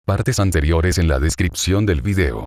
partes anteriores en la descripción del video.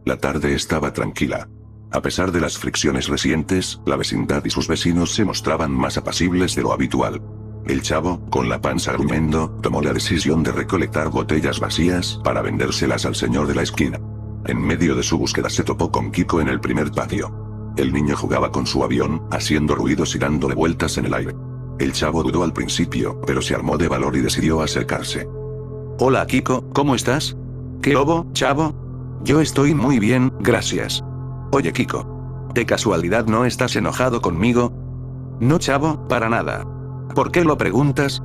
La tarde estaba tranquila. A pesar de las fricciones recientes, la vecindad y sus vecinos se mostraban más apacibles de lo habitual. El chavo, con la panza gruñendo, tomó la decisión de recolectar botellas vacías para vendérselas al señor de la esquina. En medio de su búsqueda se topó con Kiko en el primer patio. El niño jugaba con su avión, haciendo ruidos y dándole vueltas en el aire. El chavo dudó al principio, pero se armó de valor y decidió acercarse. Hola Kiko, ¿cómo estás? ¿Qué hubo, chavo? Yo estoy muy bien, gracias. Oye Kiko, ¿de casualidad no estás enojado conmigo? No chavo, para nada. ¿Por qué lo preguntas?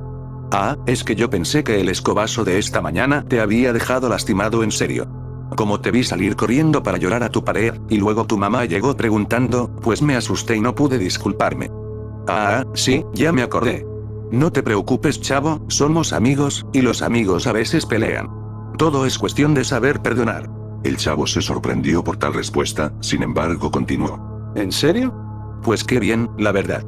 Ah, es que yo pensé que el escobazo de esta mañana te había dejado lastimado en serio. Como te vi salir corriendo para llorar a tu pared, y luego tu mamá llegó preguntando, pues me asusté y no pude disculparme. Ah, sí, ya me acordé. No te preocupes chavo, somos amigos, y los amigos a veces pelean. Todo es cuestión de saber perdonar. El chavo se sorprendió por tal respuesta, sin embargo continuó. ¿En serio? Pues qué bien, la verdad.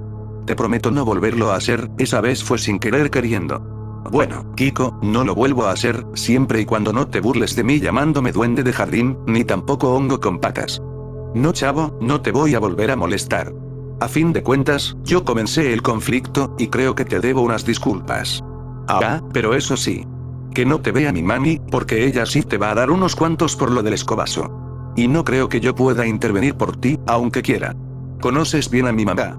Te prometo no volverlo a hacer, esa vez fue sin querer queriendo. Bueno, Kiko, no lo vuelvo a hacer, siempre y cuando no te burles de mí llamándome duende de jardín, ni tampoco hongo con patas. No chavo, no te voy a volver a molestar. A fin de cuentas, yo comencé el conflicto, y creo que te debo unas disculpas. Ah, pero eso sí. Que no te vea mi mami, porque ella sí te va a dar unos cuantos por lo del escobazo. Y no creo que yo pueda intervenir por ti, aunque quiera. ¿Conoces bien a mi mamá?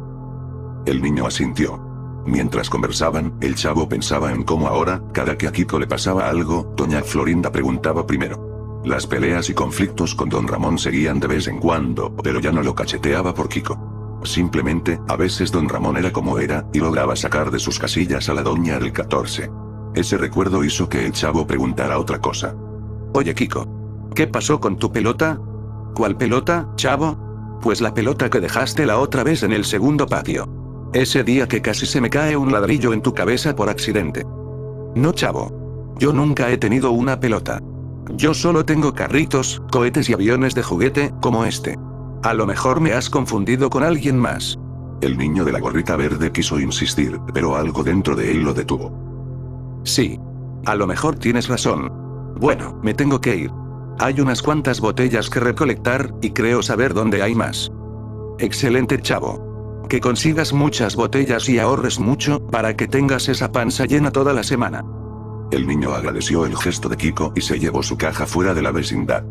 El niño asintió. Mientras conversaban, el chavo pensaba en cómo ahora, cada que a Kiko le pasaba algo, doña Florinda preguntaba primero. Las peleas y conflictos con don Ramón seguían de vez en cuando, pero ya no lo cacheteaba por Kiko. Simplemente, a veces don Ramón era como era, y lograba sacar de sus casillas a la doña del 14. Ese recuerdo hizo que el chavo preguntara otra cosa. Oye Kiko, ¿qué pasó con tu pelota? ¿Cuál pelota, chavo? Pues la pelota que dejaste la otra vez en el segundo patio. Ese día que casi se me cae un ladrillo en tu cabeza por accidente. No chavo. Yo nunca he tenido una pelota. Yo solo tengo carritos, cohetes y aviones de juguete, como este. A lo mejor me has confundido con alguien más. El niño de la gorrita verde quiso insistir, pero algo dentro de él lo detuvo. Sí. A lo mejor tienes razón. Bueno, me tengo que ir. Hay unas cuantas botellas que recolectar, y creo saber dónde hay más. Excelente chavo. Que consigas muchas botellas y ahorres mucho, para que tengas esa panza llena toda la semana. El niño agradeció el gesto de Kiko y se llevó su caja fuera de la vecindad.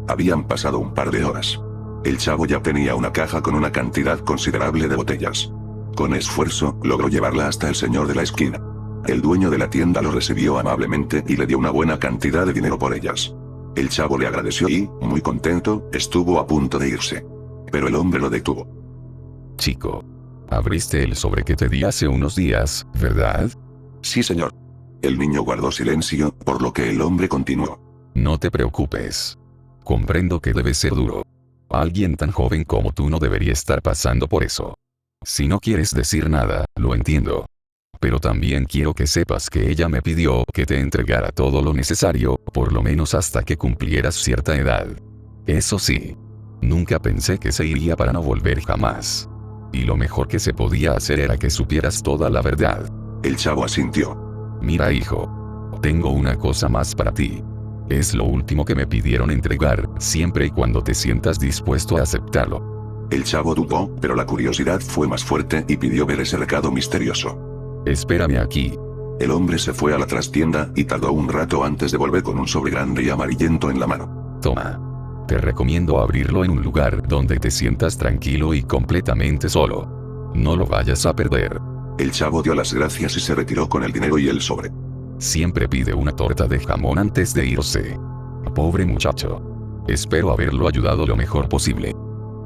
Habían pasado un par de horas. El chavo ya tenía una caja con una cantidad considerable de botellas. Con esfuerzo, logró llevarla hasta el señor de la esquina. El dueño de la tienda lo recibió amablemente y le dio una buena cantidad de dinero por ellas. El chavo le agradeció y, muy contento, estuvo a punto de irse. Pero el hombre lo detuvo. Chico, abriste el sobre que te di hace unos días, ¿verdad? Sí, señor. El niño guardó silencio, por lo que el hombre continuó. No te preocupes. Comprendo que debe ser duro. Alguien tan joven como tú no debería estar pasando por eso. Si no quieres decir nada, lo entiendo. Pero también quiero que sepas que ella me pidió que te entregara todo lo necesario, por lo menos hasta que cumplieras cierta edad. Eso sí. Nunca pensé que se iría para no volver jamás. Y lo mejor que se podía hacer era que supieras toda la verdad. El chavo asintió. Mira hijo. Tengo una cosa más para ti. Es lo último que me pidieron entregar, siempre y cuando te sientas dispuesto a aceptarlo. El chavo dudó, pero la curiosidad fue más fuerte y pidió ver ese recado misterioso. Espérame aquí. El hombre se fue a la trastienda y tardó un rato antes de volver con un sobre grande y amarillento en la mano. Toma. Te recomiendo abrirlo en un lugar donde te sientas tranquilo y completamente solo. No lo vayas a perder. El chavo dio las gracias y se retiró con el dinero y el sobre. Siempre pide una torta de jamón antes de irse. Pobre muchacho. Espero haberlo ayudado lo mejor posible.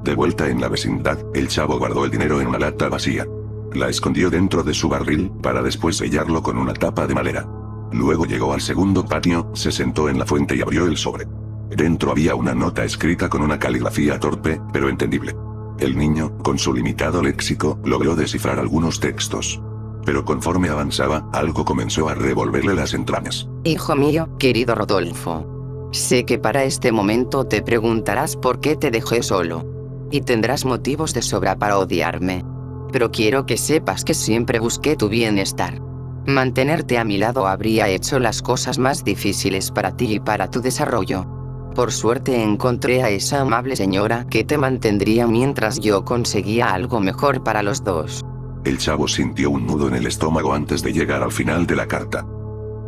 De vuelta en la vecindad, el chavo guardó el dinero en una lata vacía. La escondió dentro de su barril, para después sellarlo con una tapa de madera. Luego llegó al segundo patio, se sentó en la fuente y abrió el sobre. Dentro había una nota escrita con una caligrafía torpe, pero entendible. El niño, con su limitado léxico, logró descifrar algunos textos. Pero conforme avanzaba, algo comenzó a revolverle las entrañas. Hijo mío, querido Rodolfo. Sé que para este momento te preguntarás por qué te dejé solo. Y tendrás motivos de sobra para odiarme. Pero quiero que sepas que siempre busqué tu bienestar. Mantenerte a mi lado habría hecho las cosas más difíciles para ti y para tu desarrollo. Por suerte encontré a esa amable señora que te mantendría mientras yo conseguía algo mejor para los dos. El chavo sintió un nudo en el estómago antes de llegar al final de la carta.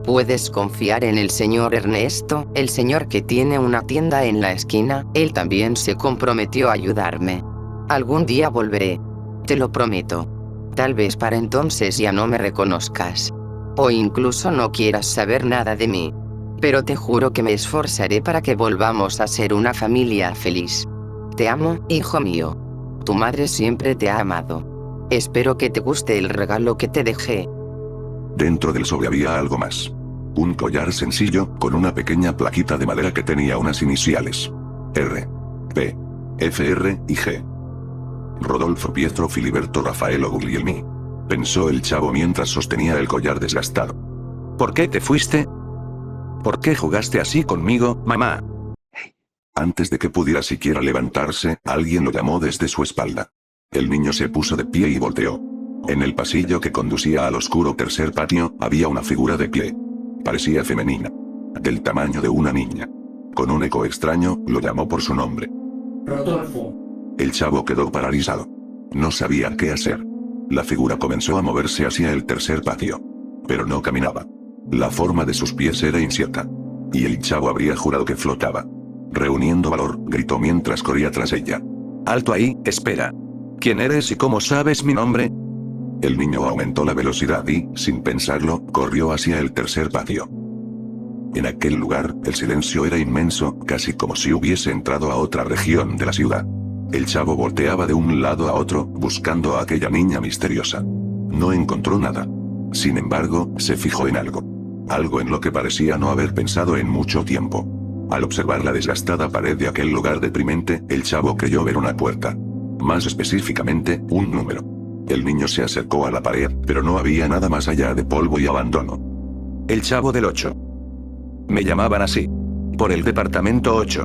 Puedes confiar en el señor Ernesto, el señor que tiene una tienda en la esquina. Él también se comprometió a ayudarme. Algún día volveré. Te lo prometo. Tal vez para entonces ya no me reconozcas. O incluso no quieras saber nada de mí. Pero te juro que me esforzaré para que volvamos a ser una familia feliz. Te amo, hijo mío. Tu madre siempre te ha amado. Espero que te guste el regalo que te dejé. Dentro del sobre había algo más. Un collar sencillo, con una pequeña plaquita de madera que tenía unas iniciales. R, P, F, R y G. Rodolfo Pietro Filiberto Rafaelo Guglielmi. Pensó el chavo mientras sostenía el collar desgastado. ¿Por qué te fuiste? ¿Por qué jugaste así conmigo, mamá? Antes de que pudiera siquiera levantarse, alguien lo llamó desde su espalda. El niño se puso de pie y volteó. En el pasillo que conducía al oscuro tercer patio, había una figura de pie. Parecía femenina. Del tamaño de una niña. Con un eco extraño, lo llamó por su nombre. Rodolfo. El chavo quedó paralizado. No sabía qué hacer. La figura comenzó a moverse hacia el tercer patio. Pero no caminaba. La forma de sus pies era incierta. Y el chavo habría jurado que flotaba. Reuniendo valor, gritó mientras corría tras ella. Alto ahí, espera. ¿Quién eres y cómo sabes mi nombre? El niño aumentó la velocidad y, sin pensarlo, corrió hacia el tercer patio. En aquel lugar, el silencio era inmenso, casi como si hubiese entrado a otra región de la ciudad. El chavo volteaba de un lado a otro, buscando a aquella niña misteriosa. No encontró nada. Sin embargo, se fijó en algo. Algo en lo que parecía no haber pensado en mucho tiempo. Al observar la desgastada pared de aquel lugar deprimente, el chavo creyó ver una puerta. Más específicamente, un número. El niño se acercó a la pared, pero no había nada más allá de polvo y abandono. El chavo del 8. Me llamaban así. Por el departamento 8.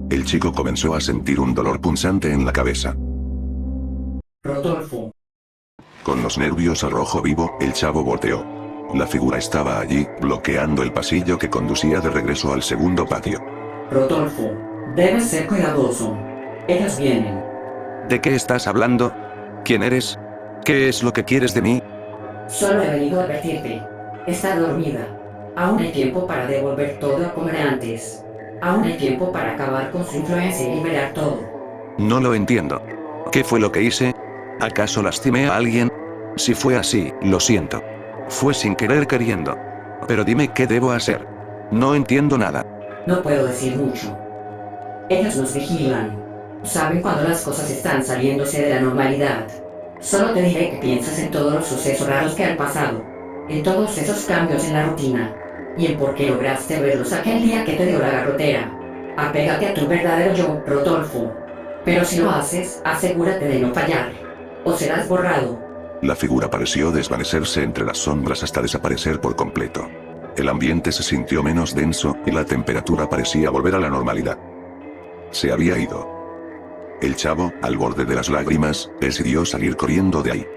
El chico comenzó a sentir un dolor punzante en la cabeza. Rodolfo. Con los nervios al rojo vivo, el chavo volteó. La figura estaba allí, bloqueando el pasillo que conducía de regreso al segundo patio. Rodolfo, debes ser cuidadoso. Ellos vienen. ¿De qué estás hablando? ¿Quién eres? ¿Qué es lo que quieres de mí? Solo he venido a advertirte. Está dormida. Aún hay tiempo para devolver todo como era antes. Aún hay tiempo para acabar con su influencia y liberar todo. No lo entiendo. ¿Qué fue lo que hice? ¿Acaso lastimé a alguien? Si fue así, lo siento. Fue sin querer queriendo. Pero dime qué debo hacer. No entiendo nada. No puedo decir mucho. Ellos nos vigilan. Saben cuando las cosas están saliéndose de la normalidad. Solo te diré que piensas en todos los sucesos raros que han pasado. En todos esos cambios en la rutina. Y en por qué lograste verlos aquel día que te dio la garrotera. Apégate a tu verdadero yo, Rodolfo. Pero si lo haces, asegúrate de no fallar. O serás borrado. La figura pareció desvanecerse entre las sombras hasta desaparecer por completo. El ambiente se sintió menos denso, y la temperatura parecía volver a la normalidad. Se había ido. El chavo, al borde de las lágrimas, decidió salir corriendo de ahí.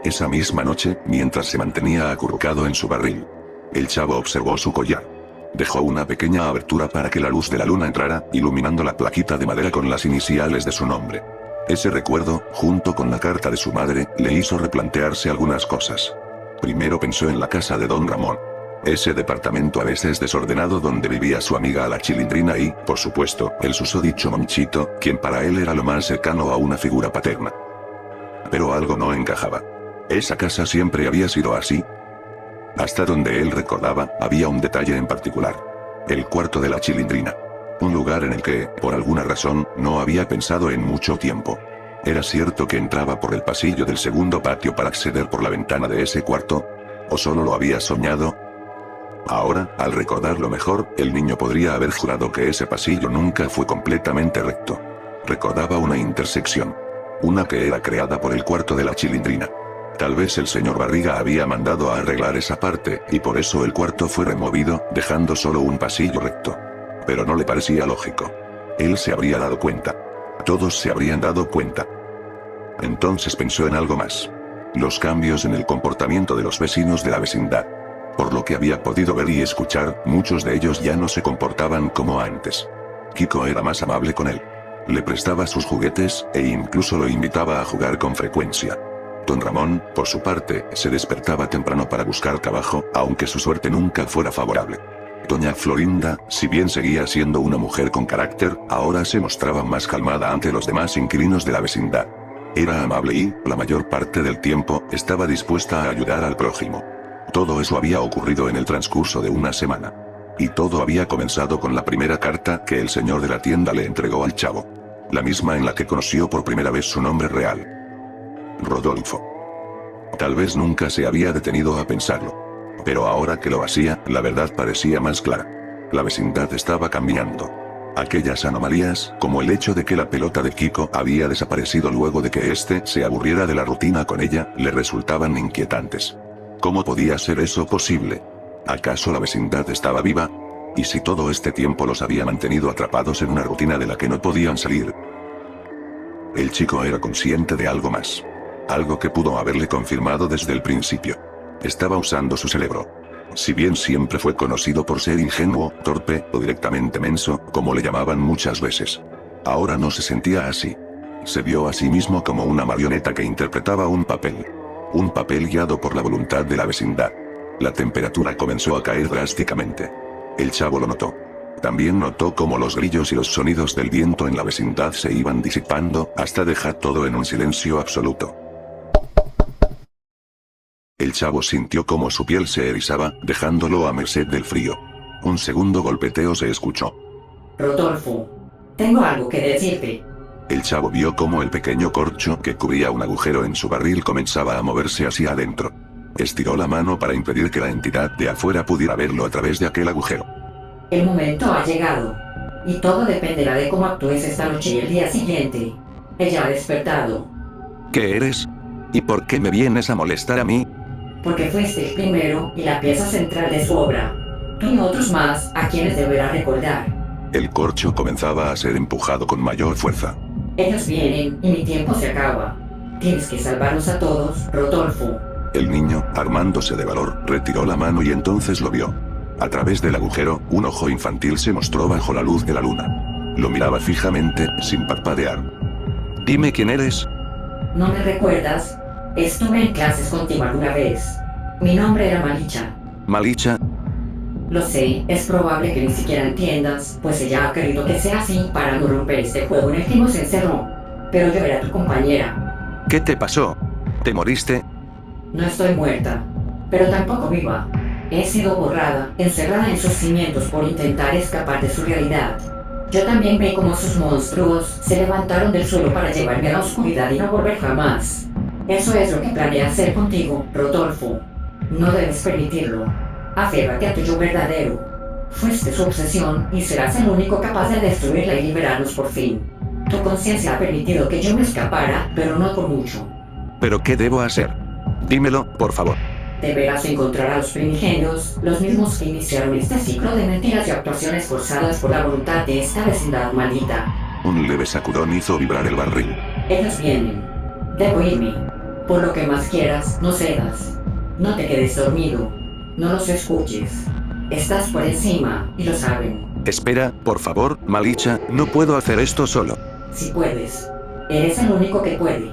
Esa misma noche, mientras se mantenía acurrucado en su barril, el chavo observó su collar. Dejó una pequeña abertura para que la luz de la luna entrara, iluminando la plaquita de madera con las iniciales de su nombre. Ese recuerdo, junto con la carta de su madre, le hizo replantearse algunas cosas. Primero pensó en la casa de Don Ramón. Ese departamento a veces desordenado donde vivía su amiga la Chilindrina y, por supuesto, el susodicho Monchito, quien para él era lo más cercano a una figura paterna. Pero algo no encajaba. ¿Esa casa siempre había sido así? Hasta donde él recordaba, había un detalle en particular. El cuarto de la Chilindrina. Un lugar en el que, por alguna razón, no había pensado en mucho tiempo. ¿Era cierto que entraba por el pasillo del segundo patio para acceder por la ventana de ese cuarto? ¿O solo lo había soñado? Ahora, al recordarlo mejor, el niño podría haber jurado que ese pasillo nunca fue completamente recto. Recordaba una intersección. Una que era creada por el cuarto de la Chilindrina. Tal vez el señor Barriga había mandado a arreglar esa parte, y por eso el cuarto fue removido, dejando solo un pasillo recto. Pero no le parecía lógico. Él se habría dado cuenta. Todos se habrían dado cuenta. Entonces pensó en algo más. Los cambios en el comportamiento de los vecinos de la vecindad. Por lo que había podido ver y escuchar, muchos de ellos ya no se comportaban como antes. Kiko era más amable con él. Le prestaba sus juguetes, e incluso lo invitaba a jugar con frecuencia. Don Ramón, por su parte, se despertaba temprano para buscar trabajo, aunque su suerte nunca fuera favorable. Doña Florinda, si bien seguía siendo una mujer con carácter, ahora se mostraba más calmada ante los demás inquilinos de la vecindad. Era amable y, la mayor parte del tiempo, estaba dispuesta a ayudar al prójimo. Todo eso había ocurrido en el transcurso de una semana. Y todo había comenzado con la primera carta que el señor de la tienda le entregó al chavo. La misma en la que conoció por primera vez su nombre real. Rodolfo. Tal vez nunca se había detenido a pensarlo. Pero ahora que lo hacía, la verdad parecía más clara. La vecindad estaba cambiando. Aquellas anomalías, como el hecho de que la pelota de Kiko había desaparecido luego de que éste se aburriera de la rutina con ella, le resultaban inquietantes. ¿Cómo podía ser eso posible? ¿Acaso la vecindad estaba viva? ¿Y si todo este tiempo los había mantenido atrapados en una rutina de la que no podían salir? El chico era consciente de algo más. Algo que pudo haberle confirmado desde el principio. Estaba usando su cerebro. Si bien siempre fue conocido por ser ingenuo, torpe, o directamente menso, como le llamaban muchas veces. Ahora no se sentía así. Se vio a sí mismo como una marioneta que interpretaba un papel. Un papel guiado por la voluntad de la vecindad. La temperatura comenzó a caer drásticamente. El chavo lo notó. También notó cómo los grillos y los sonidos del viento en la vecindad se iban disipando, hasta dejar todo en un silencio absoluto. El chavo sintió como su piel se erizaba, dejándolo a merced del frío. Un segundo golpeteo se escuchó. Rodolfo, tengo algo que decirte. El chavo vio cómo el pequeño corcho que cubría un agujero en su barril comenzaba a moverse hacia adentro. Estiró la mano para impedir que la entidad de afuera pudiera verlo a través de aquel agujero. El momento ha llegado. Y todo dependerá de cómo actúes esta noche y el día siguiente. Ella ha despertado. ¿Qué eres? ¿Y por qué me vienes a molestar a mí? Porque fuiste el primero y la pieza central de su obra. Tú y otros más a quienes deberá recordar. El corcho comenzaba a ser empujado con mayor fuerza. Ellos vienen y mi tiempo se acaba. Tienes que salvarlos a todos, Rodolfo. El niño, armándose de valor, retiró la mano y entonces lo vio. A través del agujero, un ojo infantil se mostró bajo la luz de la luna. Lo miraba fijamente, sin parpadear. Dime quién eres. ¿No me recuerdas? Estuve en clases contigo alguna vez. Mi nombre era Malicha. Malicha. Lo sé, es probable que ni siquiera entiendas, pues ella ha querido que sea así para no romper este juego en el que nos encerró. Pero yo era tu compañera. ¿Qué te pasó? ¿Te moriste? No estoy muerta, pero tampoco viva. He sido borrada, encerrada en sus cimientos por intentar escapar de su realidad. Yo también vi cómo sus monstruos se levantaron del suelo para llevarme a la oscuridad y no volver jamás. Eso es lo que planeé hacer contigo, Rodolfo. No debes permitirlo. Aférrate a tu yo verdadero. Fuiste su obsesión y serás el único capaz de destruirla y liberarnos por fin. Tu conciencia ha permitido que yo me escapara, pero no por mucho. ¿Pero qué debo hacer? Dímelo, por favor. Deberás encontrar a los primigenios, los mismos que iniciaron este ciclo de mentiras y actuaciones forzadas por la voluntad de esta vecindad maldita. Un leve sacudón hizo vibrar el barril. Ellos vienen. Debo irme. Por lo que más quieras, no cedas. No te quedes dormido. No los escuches. Estás por encima, y lo saben. Espera, por favor, Malicha, no puedo hacer esto solo. Si puedes. Eres el único que puede.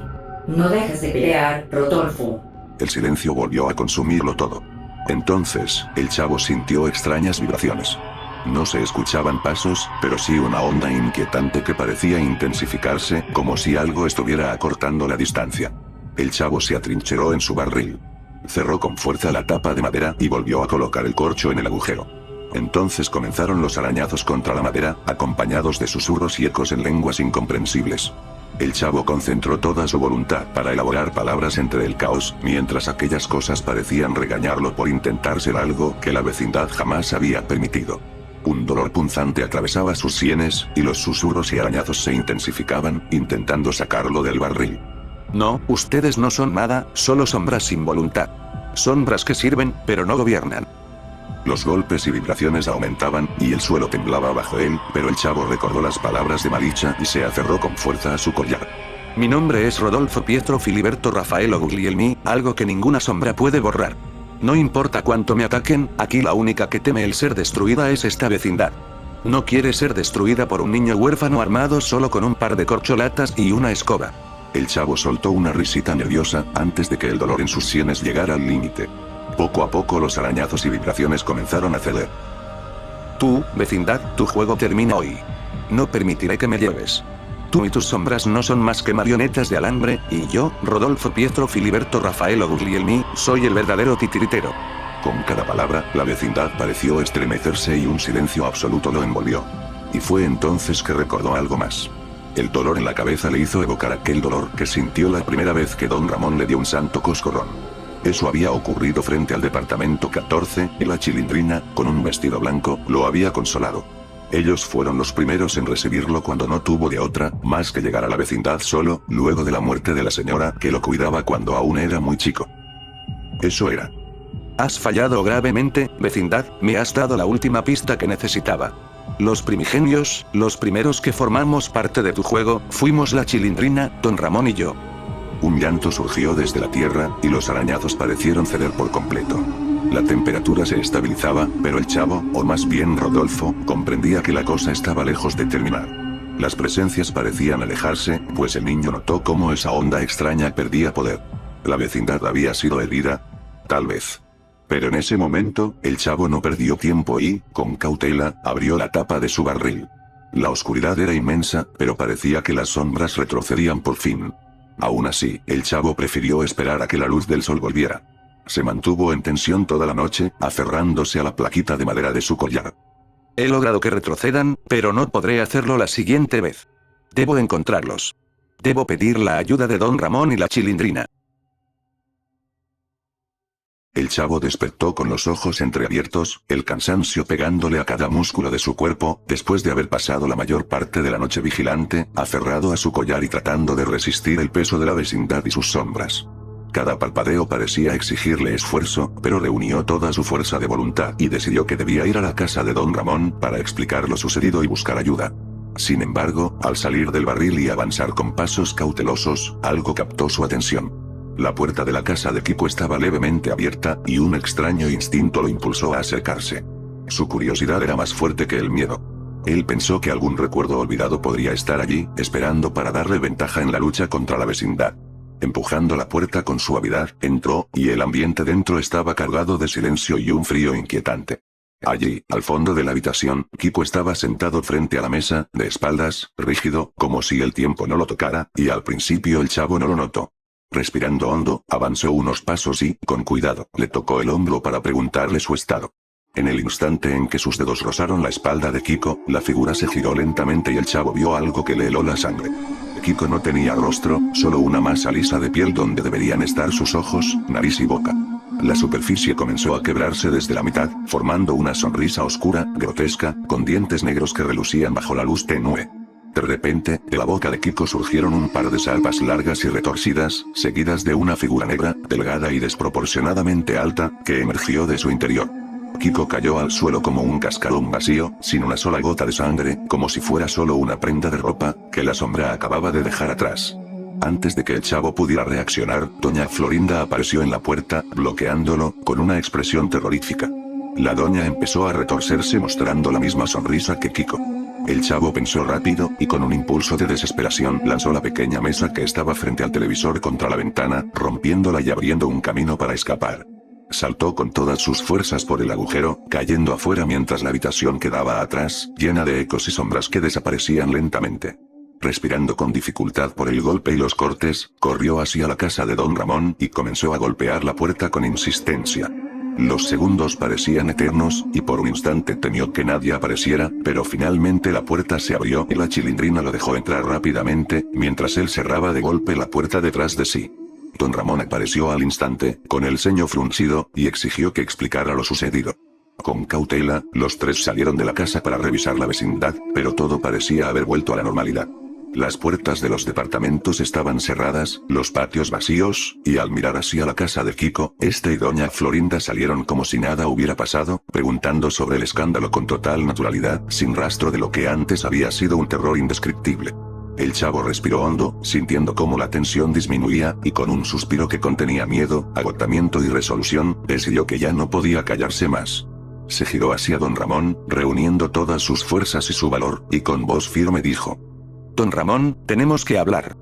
No dejes de pelear, Rodolfo. El silencio volvió a consumirlo todo. Entonces, el chavo sintió extrañas vibraciones. No se escuchaban pasos, pero sí una onda inquietante que parecía intensificarse, como si algo estuviera acortando la distancia. El chavo se atrincheró en su barril. Cerró con fuerza la tapa de madera y volvió a colocar el corcho en el agujero. Entonces comenzaron los arañazos contra la madera, acompañados de susurros y ecos en lenguas incomprensibles. El chavo concentró toda su voluntad para elaborar palabras entre el caos, mientras aquellas cosas parecían regañarlo por intentar ser algo que la vecindad jamás había permitido. Un dolor punzante atravesaba sus sienes, y los susurros y arañazos se intensificaban, intentando sacarlo del barril. No, ustedes no son nada, solo sombras sin voluntad. Sombras que sirven, pero no gobiernan. Los golpes y vibraciones aumentaban, y el suelo temblaba bajo él, pero el chavo recordó las palabras de Malicha y se aferró con fuerza a su collar. Mi nombre es Rodolfo Pietro Filiberto Raffaello Guglielmi, algo que ninguna sombra puede borrar. No importa cuánto me ataquen, aquí la única que teme el ser destruida es esta vecindad. No quiere ser destruida por un niño huérfano armado solo con un par de corcholatas y una escoba. El chavo soltó una risita nerviosa, antes de que el dolor en sus sienes llegara al límite. Poco a poco los arañazos y vibraciones comenzaron a ceder. Tú, vecindad, tu juego termina hoy. No permitiré que me lleves. Tú y tus sombras no son más que marionetas de alambre, y yo, Rodolfo Pietro Filiberto Raffaello Guglielmi, soy el verdadero titiritero. Con cada palabra, la vecindad pareció estremecerse y un silencio absoluto lo envolvió. Y fue entonces que recordó algo más. El dolor en la cabeza le hizo evocar aquel dolor que sintió la primera vez que don Ramón le dio un santo coscorrón. Eso había ocurrido frente al departamento 14, y la Chilindrina, con un vestido blanco, lo había consolado. Ellos fueron los primeros en recibirlo cuando no tuvo de otra, más que llegar a la vecindad solo, luego de la muerte de la señora que lo cuidaba cuando aún era muy chico. Eso era. Has fallado gravemente, vecindad, me has dado la última pista que necesitaba. Los primigenios, los primeros que formamos parte de tu juego, fuimos la Chilindrina, don Ramón y yo. Un llanto surgió desde la tierra, y los arañazos parecieron ceder por completo. La temperatura se estabilizaba, pero el chavo, o más bien Rodolfo, comprendía que la cosa estaba lejos de terminar. Las presencias parecían alejarse, pues el niño notó cómo esa onda extraña perdía poder. ¿La vecindad había sido herida? Tal vez. Pero en ese momento, el chavo no perdió tiempo y, con cautela, abrió la tapa de su barril. La oscuridad era inmensa, pero parecía que las sombras retrocedían por fin. Aún así, el chavo prefirió esperar a que la luz del sol volviera. Se mantuvo en tensión toda la noche, aferrándose a la plaquita de madera de su collar. He logrado que retrocedan, pero no podré hacerlo la siguiente vez. Debo encontrarlos. Debo pedir la ayuda de don Ramón y la Chilindrina. El chavo despertó con los ojos entreabiertos, el cansancio pegándole a cada músculo de su cuerpo, después de haber pasado la mayor parte de la noche vigilante, aferrado a su collar y tratando de resistir el peso de la vecindad y sus sombras. Cada parpadeo parecía exigirle esfuerzo, pero reunió toda su fuerza de voluntad y decidió que debía ir a la casa de don Ramón para explicar lo sucedido y buscar ayuda. Sin embargo, al salir del barril y avanzar con pasos cautelosos, algo captó su atención. La puerta de la casa de Kiko estaba levemente abierta, y un extraño instinto lo impulsó a acercarse. Su curiosidad era más fuerte que el miedo. Él pensó que algún recuerdo olvidado podría estar allí, esperando para darle ventaja en la lucha contra la vecindad. Empujando la puerta con suavidad, entró, y el ambiente dentro estaba cargado de silencio y un frío inquietante. Allí, al fondo de la habitación, Kiko estaba sentado frente a la mesa, de espaldas, rígido, como si el tiempo no lo tocara, y al principio el chavo no lo notó. Respirando hondo, avanzó unos pasos y, con cuidado, le tocó el hombro para preguntarle su estado. En el instante en que sus dedos rozaron la espalda de Kiko, la figura se giró lentamente y el chavo vio algo que le heló la sangre. Kiko no tenía rostro, solo una masa lisa de piel donde deberían estar sus ojos, nariz y boca. La superficie comenzó a quebrarse desde la mitad, formando una sonrisa oscura, grotesca, con dientes negros que relucían bajo la luz tenue. De repente, de la boca de Kiko surgieron un par de salpas largas y retorcidas, seguidas de una figura negra, delgada y desproporcionadamente alta, que emergió de su interior. Kiko cayó al suelo como un cascarón vacío, sin una sola gota de sangre, como si fuera solo una prenda de ropa, que la sombra acababa de dejar atrás. Antes de que el chavo pudiera reaccionar, doña Florinda apareció en la puerta, bloqueándolo, con una expresión terrorífica. La doña empezó a retorcerse mostrando la misma sonrisa que Kiko. El chavo pensó rápido, y con un impulso de desesperación lanzó la pequeña mesa que estaba frente al televisor contra la ventana, rompiéndola y abriendo un camino para escapar. Saltó con todas sus fuerzas por el agujero, cayendo afuera mientras la habitación quedaba atrás, llena de ecos y sombras que desaparecían lentamente. Respirando con dificultad por el golpe y los cortes, corrió hacia la casa de don Ramón y comenzó a golpear la puerta con insistencia. Los segundos parecían eternos, y por un instante temió que nadie apareciera, pero finalmente la puerta se abrió y la Chilindrina lo dejó entrar rápidamente, mientras él cerraba de golpe la puerta detrás de sí. Don Ramón apareció al instante, con el ceño fruncido, y exigió que explicara lo sucedido. Con cautela, los tres salieron de la casa para revisar la vecindad, pero todo parecía haber vuelto a la normalidad. Las puertas de los departamentos estaban cerradas, los patios vacíos, y al mirar hacia la casa de Kiko, y doña Florinda salieron como si nada hubiera pasado, preguntando sobre el escándalo con total naturalidad, sin rastro de lo que antes había sido un terror indescriptible. El chavo respiró hondo, sintiendo cómo la tensión disminuía, y con un suspiro que contenía miedo, agotamiento y resolución, decidió que ya no podía callarse más. Se giró hacia don Ramón, reuniendo todas sus fuerzas y su valor, y con voz firme dijo: «Don Ramón, tenemos que hablar».